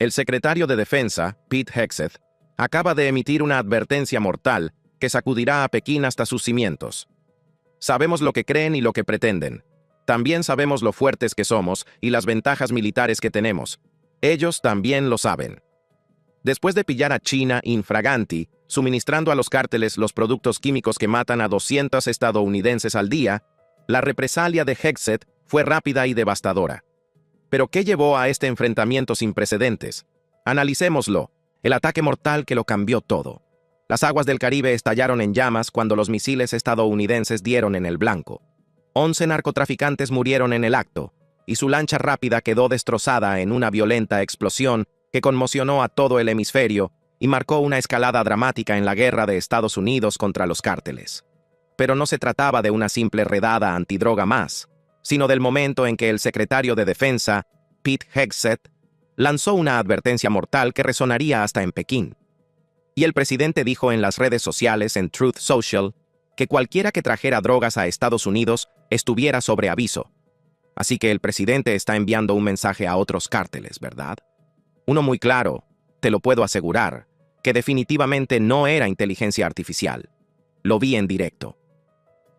El secretario de Defensa, Pete Hegseth, acaba de emitir una advertencia mortal que sacudirá a Pekín hasta sus cimientos. Sabemos lo que creen y lo que pretenden. También sabemos lo fuertes que somos y las ventajas militares que tenemos. Ellos también lo saben. Después de pillar a China infraganti, suministrando a los cárteles los productos químicos que matan a 200 estadounidenses al día, la represalia de Hegseth fue rápida y devastadora. ¿Pero qué llevó a este enfrentamiento sin precedentes? Analicémoslo, el ataque mortal que lo cambió todo. Las aguas del Caribe estallaron en llamas cuando los misiles estadounidenses dieron en el blanco. 11 narcotraficantes murieron en el acto, y su lancha rápida quedó destrozada en una violenta explosión que conmocionó a todo el hemisferio y marcó una escalada dramática en la guerra de Estados Unidos contra los cárteles. Pero no se trataba de una simple redada antidroga más, sino del momento en que el secretario de Defensa, Pete Hegseth, lanzó una advertencia mortal que resonaría hasta en Pekín. Y el presidente dijo en las redes sociales, en Truth Social, que cualquiera que trajera drogas a Estados Unidos estuviera sobre aviso. Así que el presidente está enviando un mensaje a otros cárteles, ¿verdad? Uno muy claro, te lo puedo asegurar, que definitivamente no era inteligencia artificial. Lo vi en directo.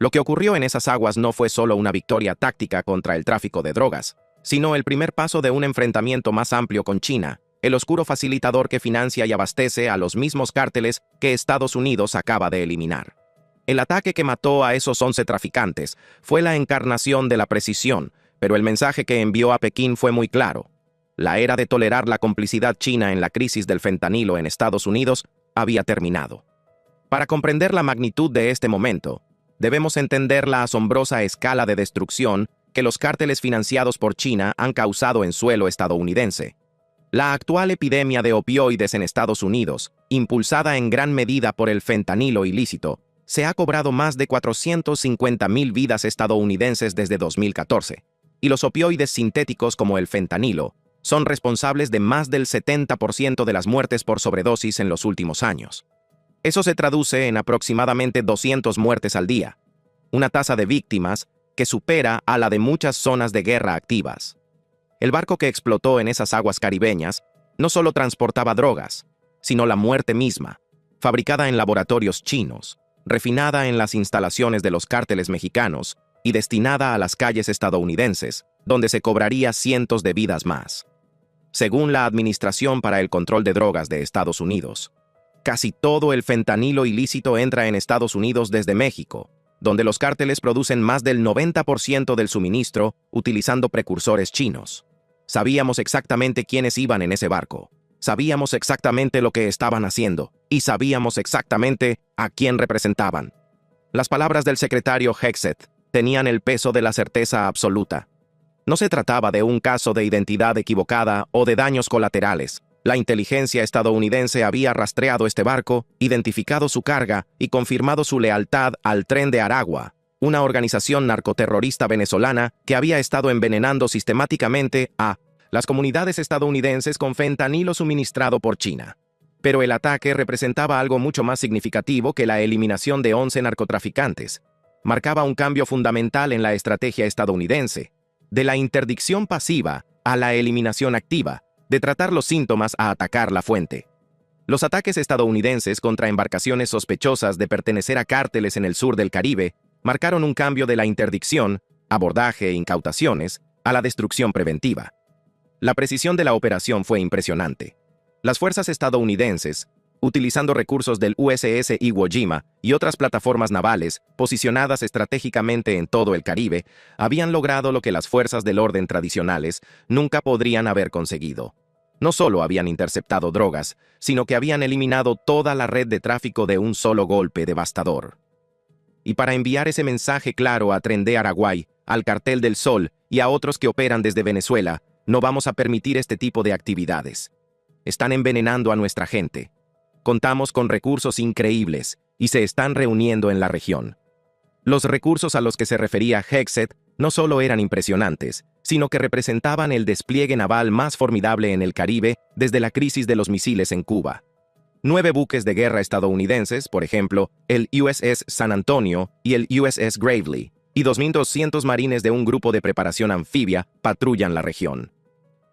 Lo que ocurrió en esas aguas no fue solo una victoria táctica contra el tráfico de drogas, sino el primer paso de un enfrentamiento más amplio con China, el oscuro facilitador que financia y abastece a los mismos cárteles que Estados Unidos acaba de eliminar. El ataque que mató a esos 11 traficantes fue la encarnación de la precisión, pero el mensaje que envió a Pekín fue muy claro. La era de tolerar la complicidad china en la crisis del fentanilo en Estados Unidos había terminado. Para comprender la magnitud de este momento, debemos entender la asombrosa escala de destrucción que los cárteles financiados por China han causado en suelo estadounidense. La actual epidemia de opioides en Estados Unidos, impulsada en gran medida por el fentanilo ilícito, se ha cobrado más de 450,000 vidas estadounidenses desde 2014, y los opioides sintéticos como el fentanilo son responsables de más del 70% de las muertes por sobredosis en los últimos años. Eso se traduce en aproximadamente 200 muertes al día, una tasa de víctimas que supera a la de muchas zonas de guerra activas. El barco que explotó en esas aguas caribeñas no solo transportaba drogas, sino la muerte misma, fabricada en laboratorios chinos, refinada en las instalaciones de los cárteles mexicanos y destinada a las calles estadounidenses, donde se cobraría cientos de vidas más. Según la Administración para el Control de Drogas de Estados Unidos, casi todo el fentanilo ilícito entra en Estados Unidos desde México, donde los cárteles producen más del 90% del suministro utilizando precursores chinos. Sabíamos exactamente quiénes iban en ese barco. Sabíamos exactamente lo que estaban haciendo y sabíamos exactamente a quién representaban. Las palabras del secretario Hegseth tenían el peso de la certeza absoluta. No se trataba de un caso de identidad equivocada o de daños colaterales. La inteligencia estadounidense había rastreado este barco, identificado su carga y confirmado su lealtad al Tren de Aragua, una organización narcoterrorista venezolana que había estado envenenando sistemáticamente a las comunidades estadounidenses con fentanilo suministrado por China. Pero el ataque representaba algo mucho más significativo que la eliminación de 11 narcotraficantes. Marcaba un cambio fundamental en la estrategia estadounidense, de la interdicción pasiva a la eliminación activa, de tratar los síntomas a atacar la fuente. Los ataques estadounidenses contra embarcaciones sospechosas de pertenecer a cárteles en el sur del Caribe marcaron un cambio de la interdicción, abordaje e incautaciones, a la destrucción preventiva. La precisión de la operación fue impresionante. Las fuerzas estadounidenses, utilizando recursos del USS Iwo Jima y otras plataformas navales posicionadas estratégicamente en todo el Caribe, habían logrado lo que las fuerzas del orden tradicionales nunca podrían haber conseguido. No solo habían interceptado drogas, sino que habían eliminado toda la red de tráfico de un solo golpe devastador. Y para enviar ese mensaje claro a Tren de Araguay, al Cartel del Sol y a otros que operan desde Venezuela, no vamos a permitir este tipo de actividades. Están envenenando a nuestra gente. Contamos con recursos increíbles y se están reuniendo en la región. Los recursos a los que se refería Hegseth no solo eran impresionantes, sino que representaban el despliegue naval más formidable en el Caribe desde la crisis de los misiles en Cuba. 9 buques de guerra estadounidenses, por ejemplo, el USS San Antonio y el USS Gravely, y 2,200 marines de un grupo de preparación anfibia patrullan la región.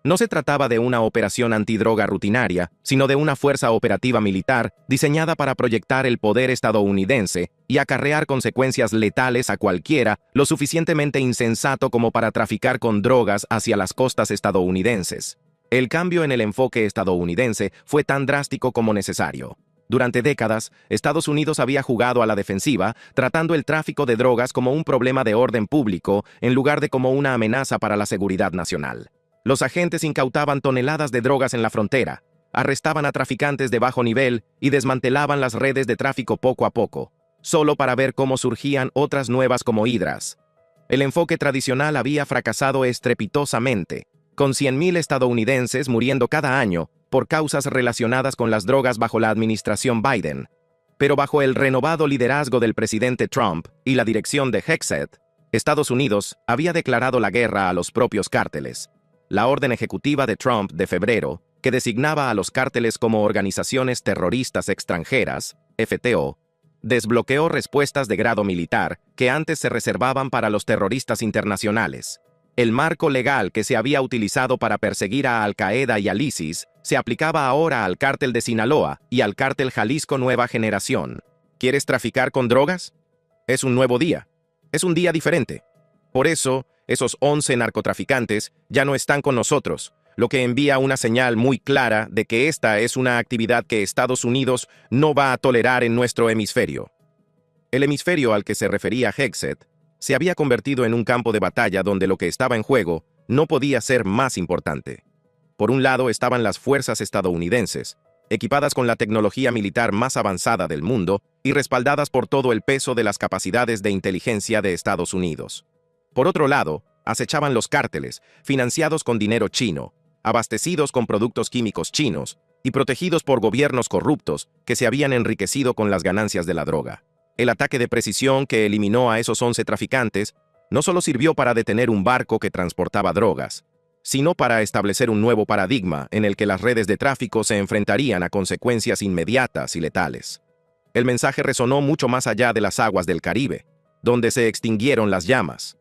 No se trataba de una operación antidroga rutinaria, sino de una fuerza operativa militar diseñada para proyectar el poder estadounidense y acarrear consecuencias letales a cualquiera lo suficientemente insensato como para traficar con drogas hacia las costas estadounidenses. El cambio en el enfoque estadounidense fue tan drástico como necesario. Durante décadas, Estados Unidos había jugado a la defensiva, tratando el tráfico de drogas como un problema de orden público en lugar de como una amenaza para la seguridad nacional. Los agentes incautaban toneladas de drogas en la frontera, arrestaban a traficantes de bajo nivel y desmantelaban las redes de tráfico poco a poco, solo para ver cómo surgían otras nuevas como hidras. El enfoque tradicional había fracasado estrepitosamente, con 100.000 estadounidenses muriendo cada año por causas relacionadas con las drogas bajo la administración Biden. Pero bajo el renovado liderazgo del presidente Trump y la dirección de Hegseth, Estados Unidos había declarado la guerra a los propios cárteles. La orden ejecutiva de Trump de febrero, que designaba a los cárteles como organizaciones terroristas extranjeras, FTO, desbloqueó respuestas de grado militar que antes se reservaban para los terroristas internacionales. El marco legal que se había utilizado para perseguir a Al-Qaeda y al ISIS se aplicaba ahora al cártel de Sinaloa y al cártel Jalisco Nueva Generación. ¿Quieres traficar con drogas? Es un nuevo día. Es un día diferente. Por eso, esos 11 narcotraficantes ya no están con nosotros, lo que envía una señal muy clara de que esta es una actividad que Estados Unidos no va a tolerar en nuestro hemisferio. El hemisferio al que se refería Hegseth se había convertido en un campo de batalla donde lo que estaba en juego no podía ser más importante. Por un lado estaban las fuerzas estadounidenses, equipadas con la tecnología militar más avanzada del mundo y respaldadas por todo el peso de las capacidades de inteligencia de Estados Unidos. Por otro lado, acechaban los cárteles, financiados con dinero chino, abastecidos con productos químicos chinos y protegidos por gobiernos corruptos que se habían enriquecido con las ganancias de la droga. El ataque de precisión que eliminó a esos 11 traficantes no solo sirvió para detener un barco que transportaba drogas, sino para establecer un nuevo paradigma en el que las redes de tráfico se enfrentarían a consecuencias inmediatas y letales. El mensaje resonó mucho más allá de las aguas del Caribe, donde se extinguieron las llamas.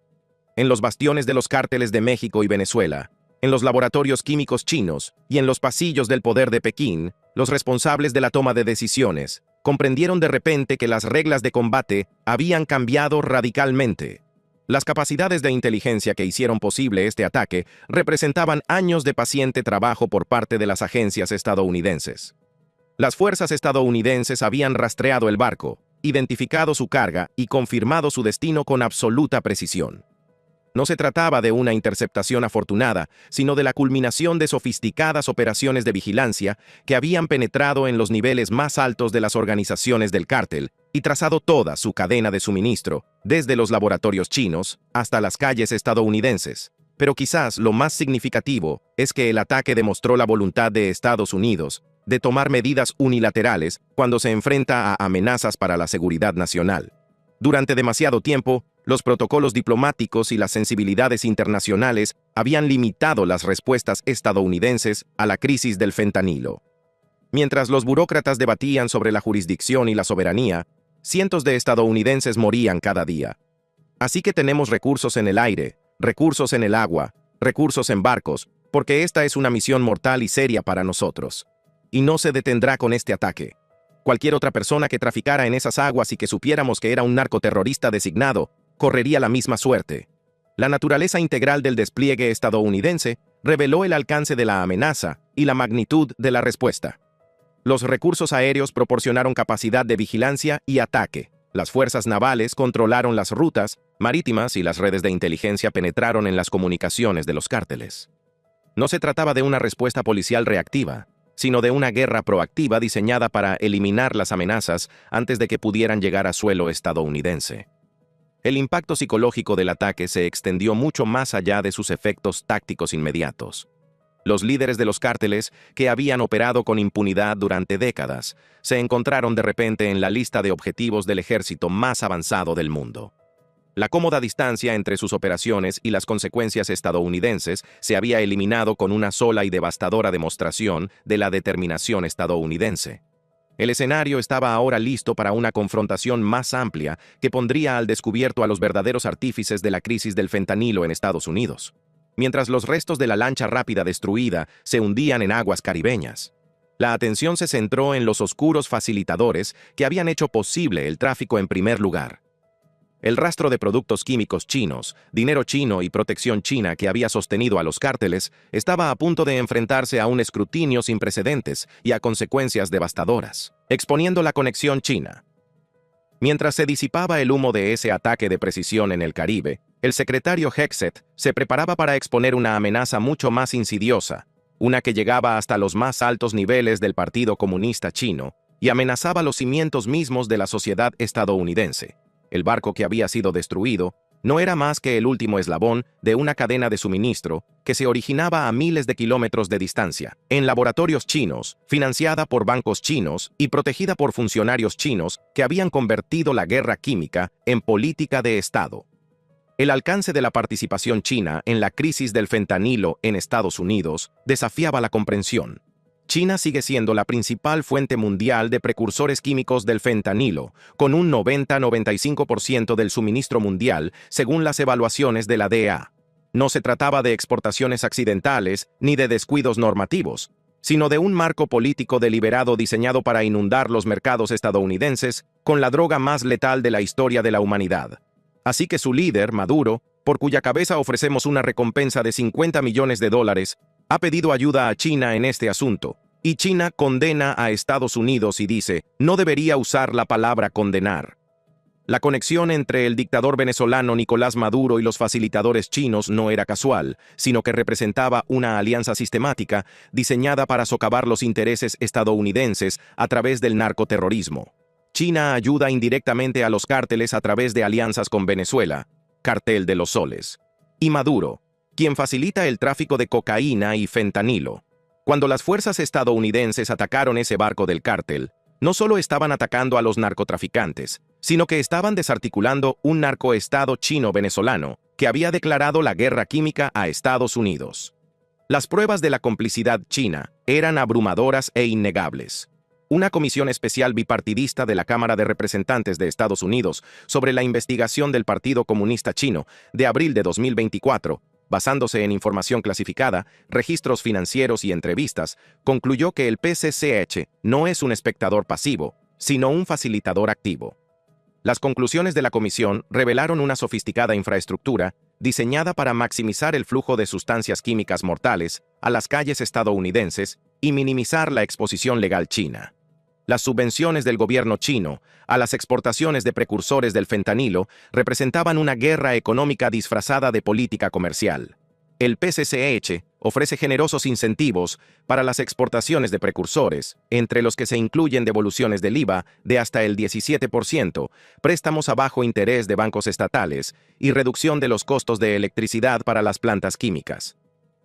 En los bastiones de los cárteles de México y Venezuela, en los laboratorios químicos chinos y en los pasillos del poder de Pekín, los responsables de la toma de decisiones comprendieron de repente que las reglas de combate habían cambiado radicalmente. Las capacidades de inteligencia que hicieron posible este ataque representaban años de paciente trabajo por parte de las agencias estadounidenses. Las fuerzas estadounidenses habían rastreado el barco, identificado su carga y confirmado su destino con absoluta precisión. No se trataba de una interceptación afortunada, sino de la culminación de sofisticadas operaciones de vigilancia que habían penetrado en los niveles más altos de las organizaciones del cártel y trazado toda su cadena de suministro, desde los laboratorios chinos hasta las calles estadounidenses. Pero quizás lo más significativo es que el ataque demostró la voluntad de Estados Unidos de tomar medidas unilaterales cuando se enfrenta a amenazas para la seguridad nacional. Durante demasiado tiempo, los protocolos diplomáticos y las sensibilidades internacionales habían limitado las respuestas estadounidenses a la crisis del fentanilo. Mientras los burócratas debatían sobre la jurisdicción y la soberanía, cientos de estadounidenses morían cada día. Así que tenemos recursos en el aire, recursos en el agua, recursos en barcos, porque esta es una misión mortal y seria para nosotros. Y no se detendrá con este ataque. Cualquier otra persona que traficara en esas aguas y que supiéramos que era un narcoterrorista designado, correría la misma suerte. La naturaleza integral del despliegue estadounidense reveló el alcance de la amenaza y la magnitud de la respuesta. Los recursos aéreos proporcionaron capacidad de vigilancia y ataque. Las fuerzas navales controlaron las rutas marítimas y las redes de inteligencia penetraron en las comunicaciones de los cárteles. No se trataba de una respuesta policial reactiva, sino de una guerra proactiva diseñada para eliminar las amenazas antes de que pudieran llegar a suelo estadounidense. El impacto psicológico del ataque se extendió mucho más allá de sus efectos tácticos inmediatos. Los líderes de los cárteles, que habían operado con impunidad durante décadas, se encontraron de repente en la lista de objetivos del ejército más avanzado del mundo. La cómoda distancia entre sus operaciones y las consecuencias estadounidenses se había eliminado con una sola y devastadora demostración de la determinación estadounidense. El escenario estaba ahora listo para una confrontación más amplia que pondría al descubierto a los verdaderos artífices de la crisis del fentanilo en Estados Unidos. mientras los restos de la lancha rápida destruida se hundían en aguas caribeñas. La atención se centró en los oscuros facilitadores que habían hecho posible el tráfico en primer lugar. El rastro de productos químicos chinos, dinero chino y protección china que había sostenido a los cárteles estaba a punto de enfrentarse a un escrutinio sin precedentes y a consecuencias devastadoras, exponiendo la conexión china. Mientras se disipaba el humo de ese ataque de precisión en el Caribe, el secretario Hegseth se preparaba para exponer una amenaza mucho más insidiosa, una que llegaba hasta los más altos niveles del Partido Comunista Chino y amenazaba los cimientos mismos de la sociedad estadounidense. El barco que había sido destruido no era más que el último eslabón de una cadena de suministro que se originaba a miles de kilómetros de distancia, en laboratorios chinos, financiada por bancos chinos y protegida por funcionarios chinos que habían convertido la guerra química en política de Estado. El alcance de la participación china en la crisis del fentanilo en Estados Unidos desafiaba la comprensión. China sigue siendo la principal fuente mundial de precursores químicos del fentanilo, con un 90-95% del suministro mundial, según las evaluaciones de la DEA. No se trataba de exportaciones accidentales ni de descuidos normativos, sino de un marco político deliberado diseñado para inundar los mercados estadounidenses con la droga más letal de la historia de la humanidad. Así que su líder, Maduro, por cuya cabeza ofrecemos una recompensa de $50 millones, ha pedido ayuda a China en este asunto, y China condena a Estados Unidos y dice, no debería usar la palabra condenar. La conexión entre el dictador venezolano Nicolás Maduro y los facilitadores chinos no era casual, sino que representaba una alianza sistemática diseñada para socavar los intereses estadounidenses a través del narcoterrorismo. China ayuda indirectamente a los cárteles a través de alianzas con Venezuela, Cartel de los Soles, y Maduro, quien facilita el tráfico de cocaína y fentanilo. Cuando las fuerzas estadounidenses atacaron ese barco del cártel, no solo estaban atacando a los narcotraficantes, sino que estaban desarticulando un narcoestado chino-venezolano que había declarado la guerra química a Estados Unidos. Las pruebas de la complicidad china eran abrumadoras e innegables. Una comisión especial bipartidista de la Cámara de Representantes de Estados Unidos sobre la investigación del Partido Comunista Chino de abril de 2024, basándose en información clasificada, registros financieros y entrevistas, concluyó que el PCCH no es un espectador pasivo, sino un facilitador activo. Las conclusiones de la comisión revelaron una sofisticada infraestructura diseñada para maximizar el flujo de sustancias químicas mortales a las calles estadounidenses y minimizar la exposición legal china. Las subvenciones del gobierno chino a las exportaciones de precursores del fentanilo representaban una guerra económica disfrazada de política comercial. El PCCH ofrece generosos incentivos para las exportaciones de precursores, entre los que se incluyen devoluciones del IVA de hasta el 17%, préstamos a bajo interés de bancos estatales y reducción de los costos de electricidad para las plantas químicas.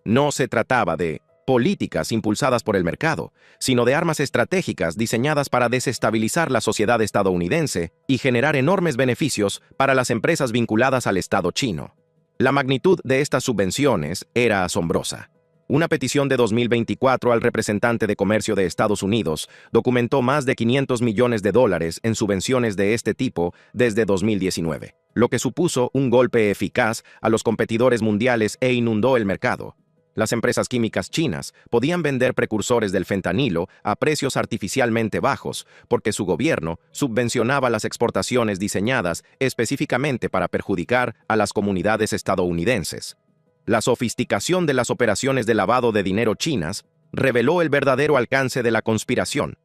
No se trataba de políticas impulsadas por el mercado, sino de armas estratégicas diseñadas para desestabilizar la sociedad estadounidense y generar enormes beneficios para las empresas vinculadas al Estado chino. La magnitud de estas subvenciones era asombrosa. Una petición de 2024 al representante de comercio de Estados Unidos documentó más de $500 millones en subvenciones de este tipo desde 2019, lo que supuso un golpe eficaz a los competidores mundiales e inundó el mercado. Las empresas químicas chinas podían vender precursores del fentanilo a precios artificialmente bajos porque su gobierno subvencionaba las exportaciones diseñadas específicamente para perjudicar a las comunidades estadounidenses. La sofisticación de las operaciones de lavado de dinero chinas reveló el verdadero alcance de la conspiración.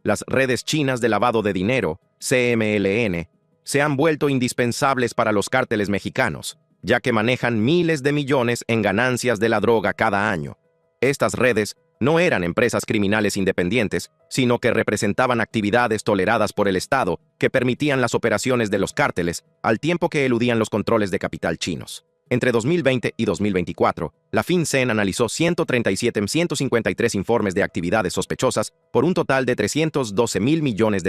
Las redes chinas de lavado de dinero, CMLN, se han vuelto indispensables para los cárteles mexicanos, ya que manejan miles de millones en ganancias de la droga cada año. Estas redes no eran empresas criminales independientes, sino que representaban actividades toleradas por el Estado que permitían las operaciones de los cárteles al tiempo que eludían los controles de capital chinos. Entre 2020 y 2024, la FinCEN analizó 153 informes de actividades sospechosas por un total de $312 mil millones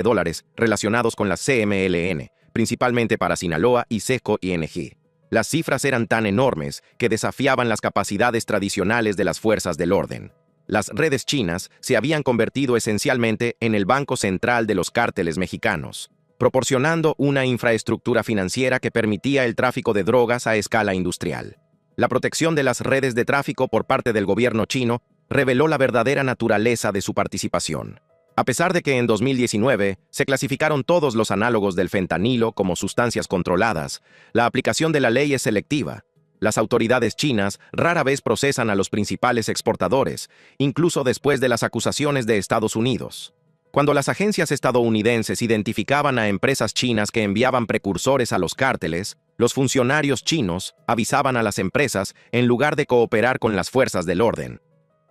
relacionados con las CMLN, principalmente para Sinaloa y Seco ING. Las cifras eran tan enormes que desafiaban las capacidades tradicionales de las fuerzas del orden. Las redes chinas se habían convertido esencialmente en el banco central de los cárteles mexicanos, proporcionando una infraestructura financiera que permitía el tráfico de drogas a escala industrial. La protección de las redes de tráfico por parte del gobierno chino reveló la verdadera naturaleza de su participación. A pesar de que en 2019 se clasificaron todos los análogos del fentanilo como sustancias controladas, la aplicación de la ley es selectiva. Las autoridades chinas rara vez procesan a los principales exportadores, incluso después de las acusaciones de Estados Unidos. Cuando las agencias estadounidenses identificaban a empresas chinas que enviaban precursores a los cárteles, los funcionarios chinos avisaban a las empresas en lugar de cooperar con las fuerzas del orden.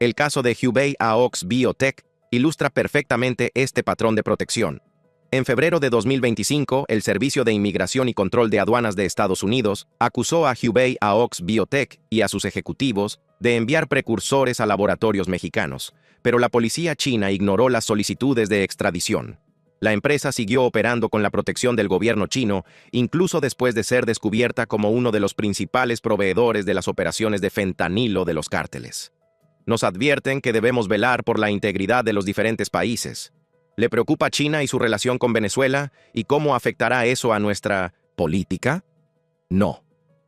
El caso de Hubei Aox Biotech ilustra perfectamente este patrón de protección. En febrero de 2025, el Servicio de Inmigración y Control de Aduanas de Estados Unidos acusó a Hubei Aox Biotech y a sus ejecutivos de enviar precursores a laboratorios mexicanos, pero la policía china ignoró las solicitudes de extradición. La empresa siguió operando con la protección del gobierno chino, incluso después de ser descubierta como uno de los principales proveedores de las operaciones de fentanilo de los cárteles. Nos advierten que debemos velar por la integridad de los diferentes países. ¿Le preocupa China y su relación con Venezuela y cómo afectará eso a nuestra política? No.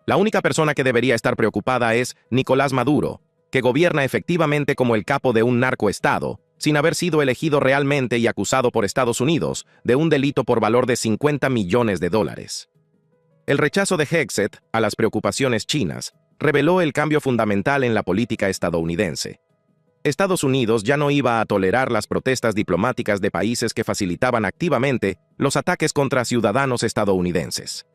La única persona que debería estar preocupada es Nicolás Maduro, que gobierna efectivamente como el capo de un narcoestado, sin haber sido elegido realmente y acusado por Estados Unidos de un delito por valor de $50 millones. El rechazo de Hegseth a las preocupaciones chinas reveló el cambio fundamental en la política estadounidense. Estados Unidos ya no iba a tolerar las protestas diplomáticas de países que facilitaban activamente los ataques contra ciudadanos estadounidenses.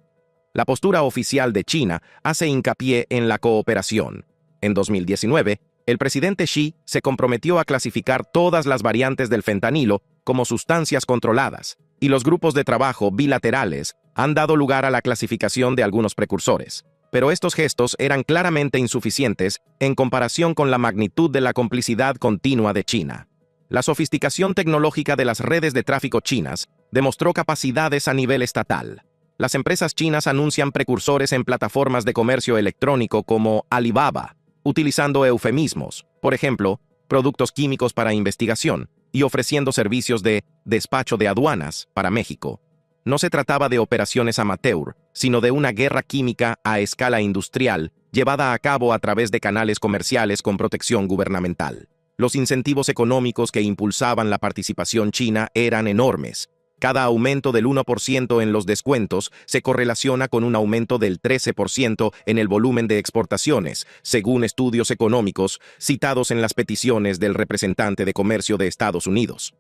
La postura oficial de China hace hincapié en la cooperación. En 2019, el presidente Xi se comprometió a clasificar todas las variantes del fentanilo como sustancias controladas, y los grupos de trabajo bilaterales han dado lugar a la clasificación de algunos precursores. Pero estos gestos eran claramente insuficientes en comparación con la magnitud de la complicidad continua de China. La sofisticación tecnológica de las redes de tráfico chinas demostró capacidades a nivel estatal. Las empresas chinas anuncian precursores en plataformas de comercio electrónico como Alibaba, utilizando eufemismos, por ejemplo, productos químicos para investigación, y ofreciendo servicios de despacho de aduanas para México. No se trataba de operaciones amateur, sino de una guerra química a escala industrial, llevada a cabo a través de canales comerciales con protección gubernamental. Los incentivos económicos que impulsaban la participación china eran enormes. Cada aumento del 1% en los descuentos se correlaciona con un aumento del 13% en el volumen de exportaciones, según estudios económicos citados en las peticiones del representante de comercio de Estados Unidos.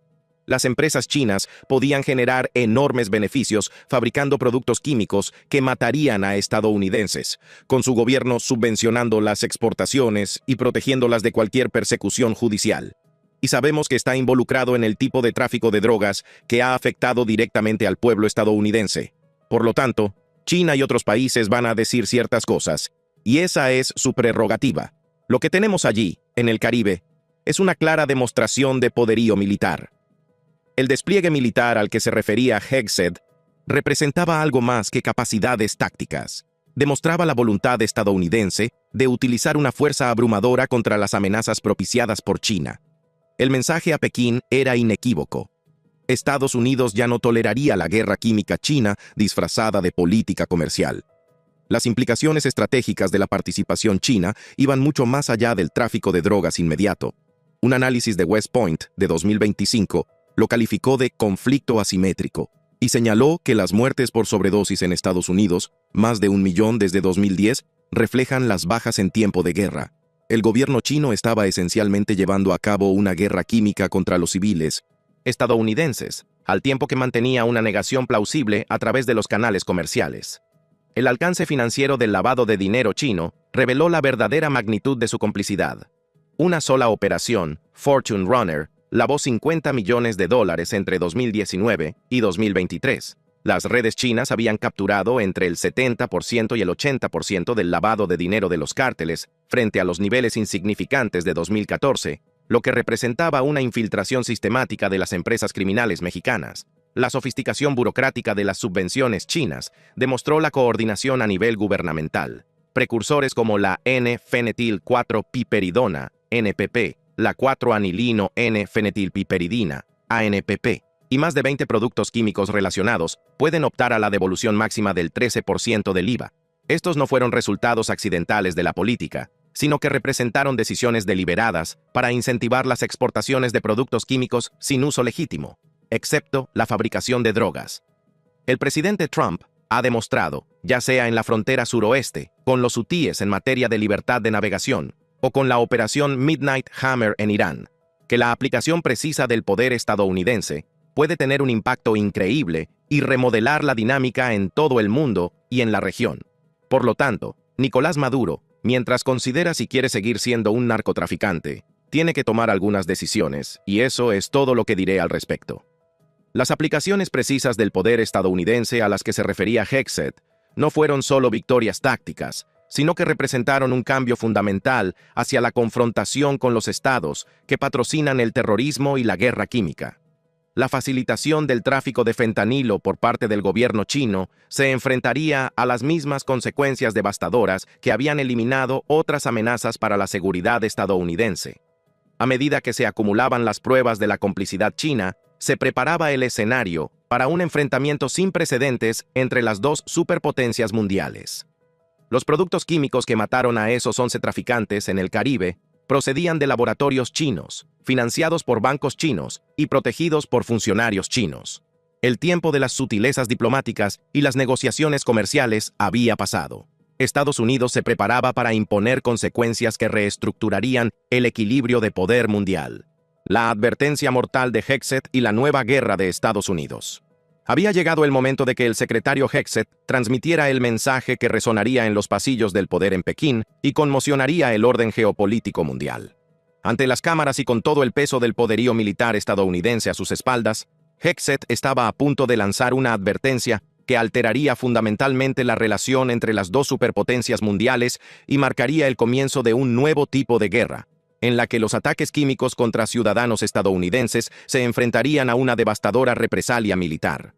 Las empresas chinas podían generar enormes beneficios fabricando productos químicos que matarían a estadounidenses, con su gobierno subvencionando las exportaciones y protegiéndolas de cualquier persecución judicial. Y sabemos que está involucrado en el tipo de tráfico de drogas que ha afectado directamente al pueblo estadounidense. Por lo tanto, China y otros países van a decir ciertas cosas, y esa es su prerrogativa. Lo que tenemos allí, en el Caribe, es una clara demostración de poderío militar. El despliegue militar al que se refería Hegseth representaba algo más que capacidades tácticas. Demostraba la voluntad estadounidense de utilizar una fuerza abrumadora contra las amenazas propiciadas por China. El mensaje a Pekín era inequívoco. Estados Unidos ya no toleraría la guerra química china disfrazada de política comercial. Las implicaciones estratégicas de la participación china iban mucho más allá del tráfico de drogas inmediato. Un análisis de West Point de 2025 lo calificó de conflicto asimétrico y señaló que las muertes por sobredosis en Estados Unidos, más de 1 millón desde 2010, reflejan las bajas en tiempo de guerra. El gobierno chino estaba esencialmente llevando a cabo una guerra química contra los civiles estadounidenses, al tiempo que mantenía una negación plausible a través de los canales comerciales. El alcance financiero del lavado de dinero chino reveló la verdadera magnitud de su complicidad. Una sola operación, Fortune Runner, lavó $50 millones entre 2019 y 2023. Las redes chinas habían capturado entre el 70% y el 80% del lavado de dinero de los cárteles, frente a los niveles insignificantes de 2014, lo que representaba una infiltración sistemática de las empresas criminales mexicanas. La sofisticación burocrática de las subvenciones chinas demostró la coordinación a nivel gubernamental. Precursores como la N-fenetil-4-piperidona, NPP, la 4-anilino N-fenetilpiperidina, ANPP, y más de 20 productos químicos relacionados pueden optar a la devolución máxima del 13% del IVA. Estos no fueron resultados accidentales de la política, sino que representaron decisiones deliberadas para incentivar las exportaciones de productos químicos sin uso legítimo, excepto la fabricación de drogas. El presidente Trump ha demostrado, ya sea en la frontera suroeste, con los hutíes en materia de libertad de navegación, o con la operación Midnight Hammer en Irán, que la aplicación precisa del poder estadounidense puede tener un impacto increíble y remodelar la dinámica en todo el mundo y en la región. Por lo tanto, Nicolás Maduro, mientras considera si quiere seguir siendo un narcotraficante, tiene que tomar algunas decisiones, y eso es todo lo que diré al respecto. Las aplicaciones precisas del poder estadounidense a las que se refería Hegseth no fueron solo victorias tácticas, sino que representaron un cambio fundamental hacia la confrontación con los estados que patrocinan el terrorismo y la guerra química. La facilitación del tráfico de fentanilo por parte del gobierno chino se enfrentaría a las mismas consecuencias devastadoras que habían eliminado otras amenazas para la seguridad estadounidense. A medida que se acumulaban las pruebas de la complicidad china, se preparaba el escenario para un enfrentamiento sin precedentes entre las dos superpotencias mundiales. Los productos químicos que mataron a esos 11 traficantes en el Caribe procedían de laboratorios chinos, financiados por bancos chinos y protegidos por funcionarios chinos. El tiempo de las sutilezas diplomáticas y las negociaciones comerciales había pasado. Estados Unidos se preparaba para imponer consecuencias que reestructurarían el equilibrio de poder mundial. La advertencia mortal de Hegseth y la nueva guerra de Estados Unidos. Había llegado el momento de que el secretario Hegseth transmitiera el mensaje que resonaría en los pasillos del poder en Pekín y conmocionaría el orden geopolítico mundial. Ante las cámaras y con todo el peso del poderío militar estadounidense a sus espaldas, Hegseth estaba a punto de lanzar una advertencia que alteraría fundamentalmente la relación entre las dos superpotencias mundiales y marcaría el comienzo de un nuevo tipo de guerra, en la que los ataques químicos contra ciudadanos estadounidenses se enfrentarían a una devastadora represalia militar.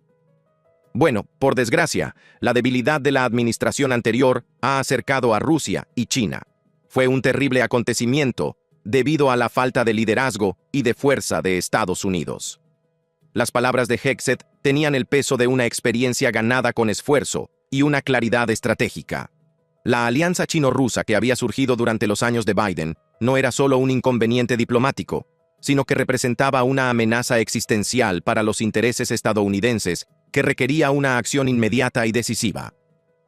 Bueno, por desgracia, la debilidad de la administración anterior ha acercado a Rusia y China. Fue un terrible acontecimiento debido a la falta de liderazgo y de fuerza de Estados Unidos. Las palabras de Hegseth tenían el peso de una experiencia ganada con esfuerzo y una claridad estratégica. La alianza chino-rusa que había surgido durante los años de Biden no era solo un inconveniente diplomático, sino que representaba una amenaza existencial para los intereses estadounidenses que requería una acción inmediata y decisiva.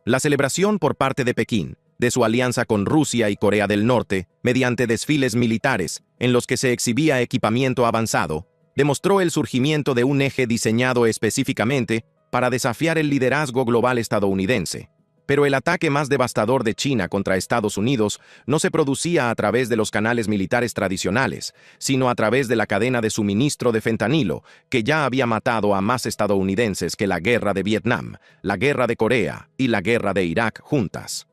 La celebración por parte de Pekín de su alianza con Rusia y Corea del Norte, mediante desfiles militares en los que se exhibía equipamiento avanzado, demostró el surgimiento de un eje diseñado específicamente para desafiar el liderazgo global estadounidense. Pero el ataque más devastador de China contra Estados Unidos no se producía a través de los canales militares tradicionales, sino a través de la cadena de suministro de fentanilo, que ya había matado a más estadounidenses que la guerra de Vietnam, la guerra de Corea y la guerra de Irak juntas.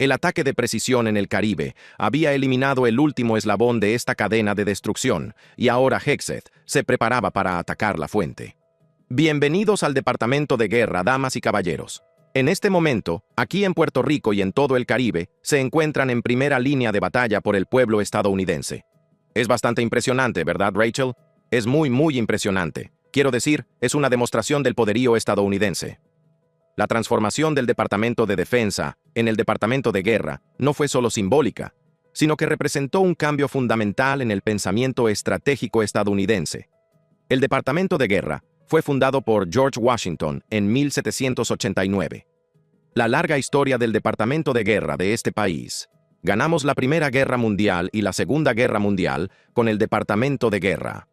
El ataque de precisión en el Caribe había eliminado el último eslabón de esta cadena de destrucción, y ahora Hegseth se preparaba para atacar la fuente. Bienvenidos al Departamento de Guerra, damas y caballeros. En este momento, aquí en Puerto Rico y en todo el Caribe, se encuentran en primera línea de batalla por el pueblo estadounidense. Es bastante impresionante, ¿verdad, Rachel? Es muy impresionante. Quiero decir, es una demostración del poderío estadounidense. La transformación del Departamento de Defensa en el Departamento de Guerra no fue solo simbólica, sino que representó un cambio fundamental en el pensamiento estratégico estadounidense. El Departamento de Guerra fue fundado por George Washington en 1789. La larga historia del Departamento de Guerra de este país. Ganamos la Primera Guerra Mundial y la Segunda Guerra Mundial con el Departamento de Guerra.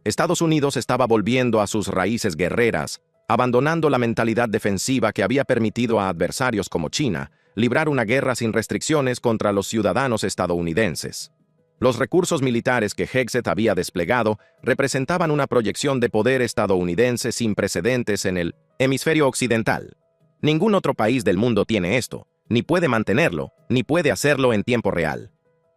Estados Unidos estaba volviendo a sus raíces guerreras, abandonando la mentalidad defensiva que había permitido a adversarios como China librar una guerra sin restricciones contra los ciudadanos estadounidenses. Los recursos militares que Hegseth había desplegado representaban una proyección de poder estadounidense sin precedentes en el hemisferio occidental. Ningún otro país del mundo tiene esto, ni puede mantenerlo, ni puede hacerlo en tiempo real.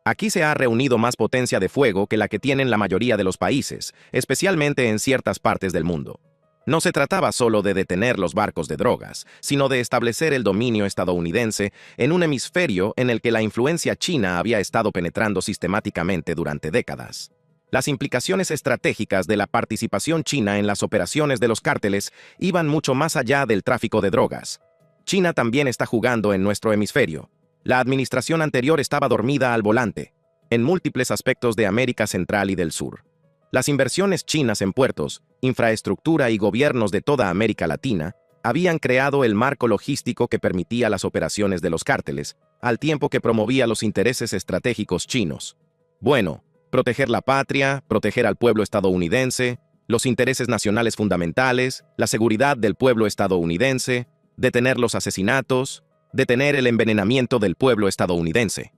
Aquí se ha reunido más potencia de fuego que la que tienen la mayoría de los países, especialmente en ciertas partes del mundo. No se trataba solo de detener los barcos de drogas, sino de establecer el dominio estadounidense en un hemisferio en el que la influencia china había estado penetrando sistemáticamente durante décadas. Las implicaciones estratégicas de la participación china en las operaciones de los cárteles iban mucho más allá del tráfico de drogas. China también está jugando en nuestro hemisferio. La administración anterior estaba dormida al volante, en múltiples aspectos de América Central y del Sur. Las inversiones chinas en puertos, infraestructura y gobiernos de toda América Latina habían creado el marco logístico que permitía las operaciones de los cárteles, al tiempo que promovía los intereses estratégicos chinos. Bueno, proteger la patria, proteger al pueblo estadounidense, los intereses nacionales fundamentales, la seguridad del pueblo estadounidense, detener los asesinatos, detener el envenenamiento del pueblo estadounidense.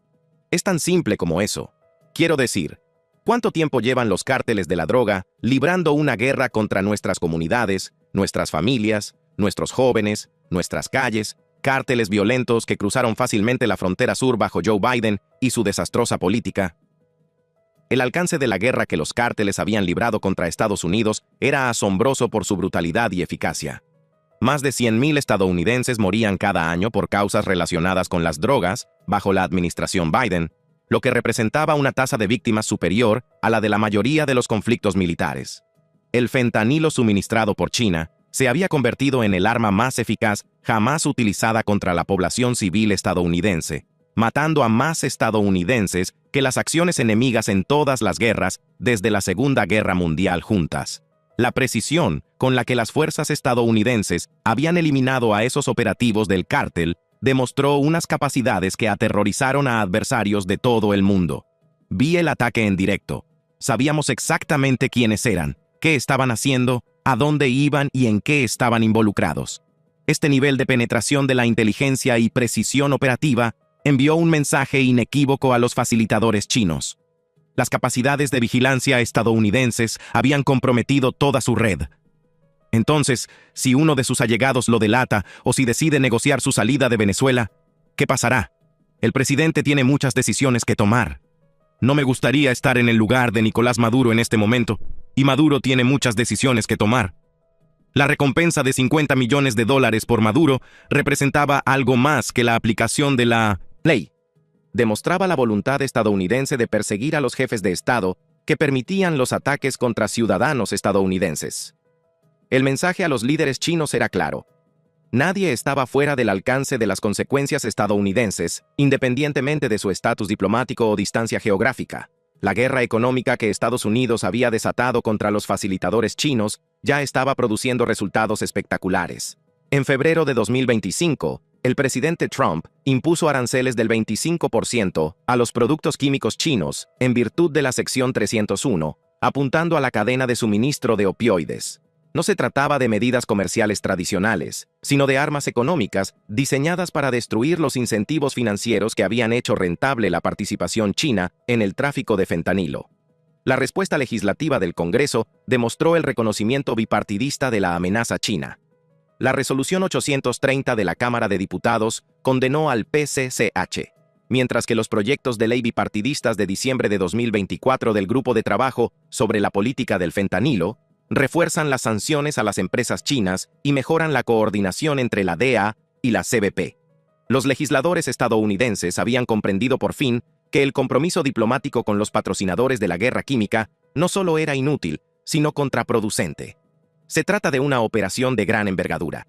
Es tan simple como eso. Quiero decir, ¿cuánto tiempo llevan los cárteles de la droga librando una guerra contra nuestras comunidades, nuestras familias, nuestros jóvenes, nuestras calles, cárteles violentos que cruzaron fácilmente la frontera sur bajo Joe Biden y su desastrosa política? El alcance de la guerra que los cárteles habían librado contra Estados Unidos era asombroso por su brutalidad y eficacia. Más de 100.000 estadounidenses morían cada año por causas relacionadas con las drogas bajo la administración Biden, lo que representaba una tasa de víctimas superior a la de la mayoría de los conflictos militares. El fentanilo suministrado por China se había convertido en el arma más eficaz jamás utilizada contra la población civil estadounidense, matando a más estadounidenses que las acciones enemigas en todas las guerras desde la Segunda Guerra Mundial juntas. La precisión con la que las fuerzas estadounidenses habían eliminado a esos operativos del cártel demostró unas capacidades que aterrorizaron a adversarios de todo el mundo. Vi el ataque en directo. Sabíamos exactamente quiénes eran, qué estaban haciendo, a dónde iban y en qué estaban involucrados. Este nivel de penetración de la inteligencia y precisión operativa envió un mensaje inequívoco a los facilitadores chinos. Las capacidades de vigilancia estadounidenses habían comprometido toda su red. Entonces, si uno de sus allegados lo delata o si decide negociar su salida de Venezuela, ¿qué pasará? El presidente tiene muchas decisiones que tomar. No me gustaría estar en el lugar de Nicolás Maduro en este momento, y Maduro tiene muchas decisiones que tomar. La recompensa de $50 millones por Maduro representaba algo más que la aplicación de la ley. Demostraba la voluntad estadounidense de perseguir a los jefes de Estado que permitían los ataques contra ciudadanos estadounidenses. El mensaje a los líderes chinos era claro. Nadie estaba fuera del alcance de las consecuencias estadounidenses, independientemente de su estatus diplomático o distancia geográfica. La guerra económica que Estados Unidos había desatado contra los facilitadores chinos ya estaba produciendo resultados espectaculares. En febrero de 2025, el presidente Trump impuso aranceles del 25% a los productos químicos chinos en virtud de la sección 301, apuntando a la cadena de suministro de opioides. No se trataba de medidas comerciales tradicionales, sino de armas económicas diseñadas para destruir los incentivos financieros que habían hecho rentable la participación china en el tráfico de fentanilo. La respuesta legislativa del Congreso demostró el reconocimiento bipartidista de la amenaza china. La resolución 830 de la Cámara de Diputados condenó al PCCH, mientras que los proyectos de ley bipartidistas de diciembre de 2024 del Grupo de Trabajo sobre la Política del Fentanilo refuerzan las sanciones a las empresas chinas y mejoran la coordinación entre la DEA y la CBP. Los legisladores estadounidenses habían comprendido por fin que el compromiso diplomático con los patrocinadores de la guerra química no solo era inútil, sino contraproducente. Se trata de una operación de gran envergadura.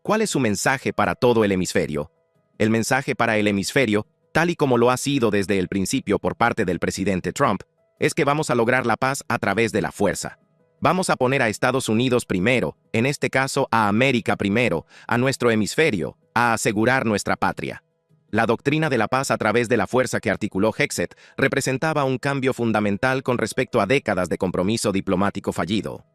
¿Cuál es su mensaje para todo el hemisferio? El mensaje para el hemisferio, tal y como lo ha sido desde el principio por parte del presidente Trump, es que vamos a lograr la paz a través de la fuerza. Vamos a poner a Estados Unidos primero, en este caso a América primero, a nuestro hemisferio, a asegurar nuestra patria. La doctrina de la paz a través de la fuerza que articuló Hegseth representaba un cambio fundamental con respecto a décadas de compromiso diplomático fallido.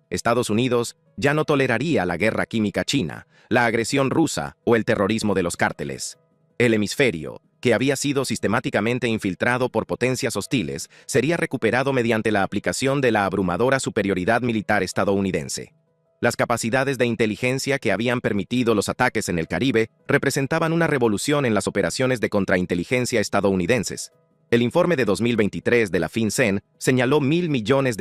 Estados Unidos ya no toleraría la guerra química china, la agresión rusa o el terrorismo de los cárteles. El hemisferio, que había sido sistemáticamente infiltrado por potencias hostiles, sería recuperado mediante la aplicación de la abrumadora superioridad militar estadounidense. Las capacidades de inteligencia que habían permitido los ataques en el Caribe representaban una revolución en las operaciones de contrainteligencia estadounidenses. El informe de 2023 de la FinCEN señaló $1.000 millones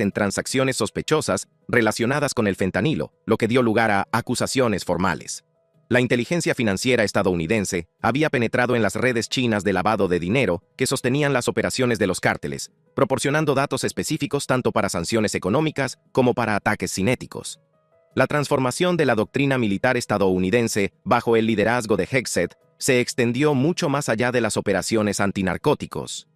en transacciones sospechosas relacionadas con el fentanilo, lo que dio lugar a acusaciones formales. La inteligencia financiera estadounidense había penetrado en las redes chinas de lavado de dinero que sostenían las operaciones de los cárteles, proporcionando datos específicos tanto para sanciones económicas como para ataques cinéticos. La transformación de la doctrina militar estadounidense bajo el liderazgo de Hegseth se extendió mucho más allá de las operaciones antinarcóticos.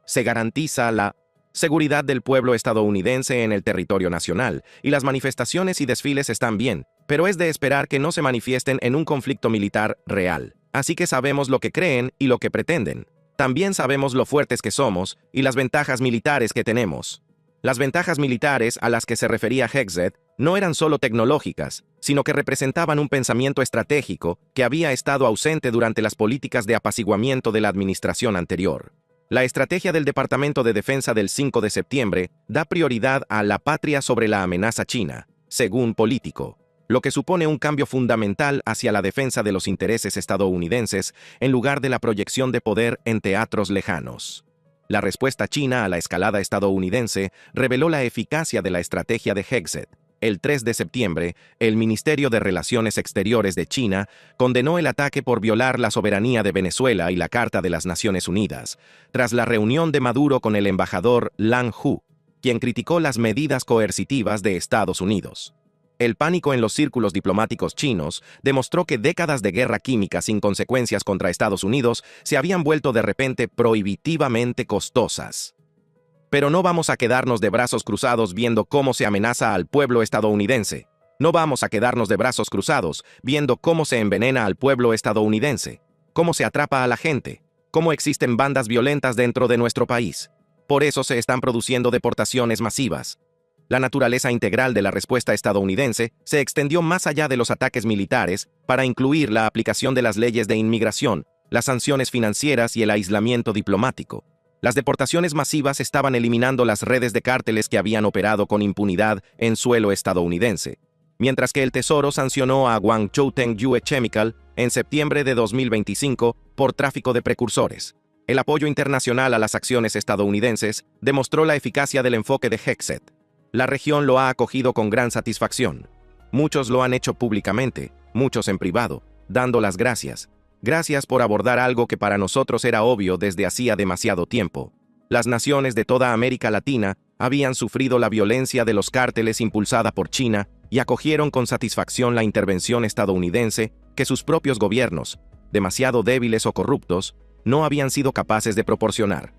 Se garantiza la seguridad del pueblo estadounidense en el territorio nacional, y las manifestaciones y desfiles están bien, pero es de esperar que no se manifiesten en un conflicto militar real. Así que sabemos lo que creen y lo que pretenden. También sabemos lo fuertes que somos y las ventajas militares que tenemos. Las ventajas militares a las que se refería Hegseth no eran solo tecnológicas, sino que representaban un pensamiento estratégico que había estado ausente durante las políticas de apaciguamiento de la administración anterior. La estrategia del Departamento de Defensa del 5 de septiembre da prioridad a la patria sobre la amenaza china, según Político, lo que supone un cambio fundamental hacia la defensa de los intereses estadounidenses en lugar de la proyección de poder en teatros lejanos. La respuesta china a la escalada estadounidense reveló la eficacia de la estrategia de Hegseth. El 3 de septiembre, el Ministerio de Relaciones Exteriores de China condenó el ataque por violar la soberanía de Venezuela y la Carta de las Naciones Unidas, tras la reunión de Maduro con el embajador Lang Hu, quien criticó las medidas coercitivas de Estados Unidos. El pánico en los círculos diplomáticos chinos demostró que décadas de guerra química sin consecuencias contra Estados Unidos se habían vuelto de repente prohibitivamente costosas. Pero no vamos a quedarnos de brazos cruzados viendo cómo se amenaza al pueblo estadounidense. No vamos a quedarnos de brazos cruzados viendo cómo se envenena al pueblo estadounidense, cómo se atrapa a la gente, cómo existen bandas violentas dentro de nuestro país. Por eso se están produciendo deportaciones masivas. La naturaleza integral de la respuesta estadounidense se extendió más allá de los ataques militares para incluir la aplicación de las leyes de inmigración, las sanciones financieras y el aislamiento diplomático. Las deportaciones masivas estaban eliminando las redes de cárteles que habían operado con impunidad en suelo estadounidense, mientras que el Tesoro sancionó a Guangzhou Tengyue Chemical en septiembre de 2025 por tráfico de precursores. El apoyo internacional a las acciones estadounidenses demostró la eficacia del enfoque de Hegseth. La región lo ha acogido con gran satisfacción. Muchos lo han hecho públicamente, muchos en privado, dando las gracias. Gracias por abordar algo que para nosotros era obvio desde hacía demasiado tiempo. Las naciones de toda América Latina habían sufrido la violencia de los cárteles impulsada por China y acogieron con satisfacción la intervención estadounidense que sus propios gobiernos, demasiado débiles o corruptos, no habían sido capaces de proporcionar.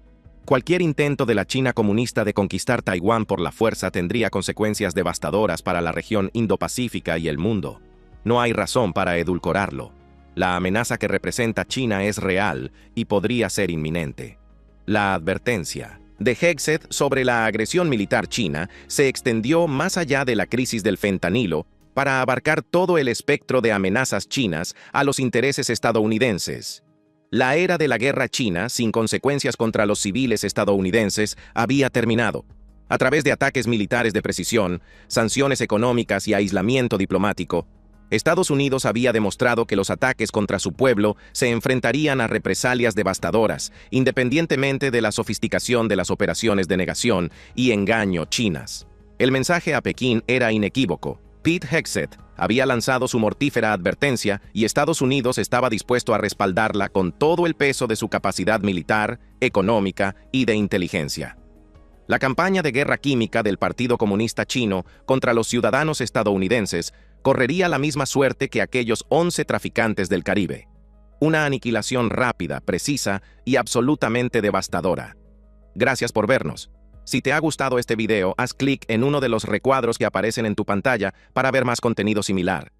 Cualquier intento de la China comunista de conquistar Taiwán por la fuerza tendría consecuencias devastadoras para la región Indo-Pacífica y el mundo. No hay razón para edulcorarlo. La amenaza que representa China es real y podría ser inminente. La advertencia de Hegseth sobre la agresión militar china se extendió más allá de la crisis del fentanilo para abarcar todo el espectro de amenazas chinas a los intereses estadounidenses. La era de la guerra china, sin consecuencias contra los civiles estadounidenses, había terminado. A través de ataques militares de precisión, sanciones económicas y aislamiento diplomático, Estados Unidos había demostrado que los ataques contra su pueblo se enfrentarían a represalias devastadoras, independientemente de la sofisticación de las operaciones de negación y engaño chinas. El mensaje a Pekín era inequívoco. Pete Hegseth había lanzado su mortífera advertencia y Estados Unidos estaba dispuesto a respaldarla con todo el peso de su capacidad militar, económica y de inteligencia. La campaña de guerra química del Partido Comunista Chino contra los ciudadanos estadounidenses correría la misma suerte que aquellos 11 traficantes del Caribe. Una aniquilación rápida, precisa y absolutamente devastadora. Gracias por vernos. Si te ha gustado este video, haz clic en uno de los recuadros que aparecen en tu pantalla para ver más contenido similar.